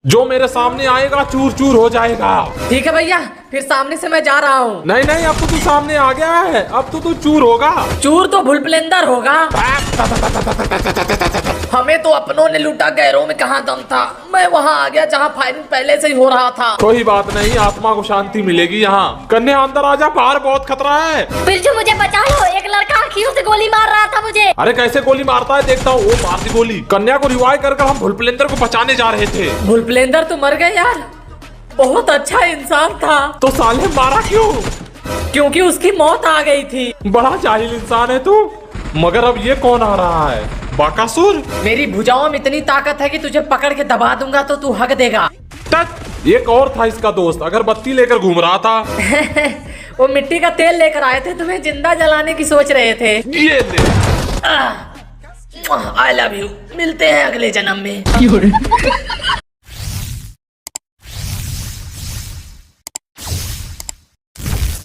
जो मेरे सामने आएगा चूर चूर हो जाएगा। ठीक है भैया, फिर सामने से मैं जा रहा हूँ। नहीं नहीं, अब तो तू सामने आ गया है, अब तो तू चूर होगा। चूर तो भूलभुलैंदर होगा। हमें तो अपनों ने लूटा, गैरों में कहाँ दम था। मैं वहाँ आ गया जहाँ फायरिंग पहले से ही हो रहा था। कोई बात नहीं, आत्मा को शांति मिलेगी यहाँ। कन्या अंदर आजा, बाहर बहुत खतरा है। बिरजू मुझे बचा लो, एक लड़का आँखियों से गोली मार रहा था मुझे। अरे कैसे गोली मारता है देखता हूँ। वो मार दी गोली। कन्या को रिवाइव कर हम भूलभुलैंदर को बचाने जा रहे थे। भूलभुलैंदर तो मर गए यार, बहुत अच्छा इंसान था। तो साले मारा क्यों? क्योंकि उसकी मौत आ गई थी। बड़ा जाहिल इंसान है तू। मगर अब ये कौन आ रहा है? बाकासुर। मेरी भुजाओं में इतनी ताकत है कि तुझे पकड़ के दबा दूंगा तो तू हक देगा। एक और था इसका दोस्त, अगरबत्ती लेकर घूम रहा था। वो मिट्टी का तेल लेकर आए थे, तुम्हें जिंदा जलाने की सोच रहे थे। ये ले। I love you. मिलते हैं अगले जन्म में।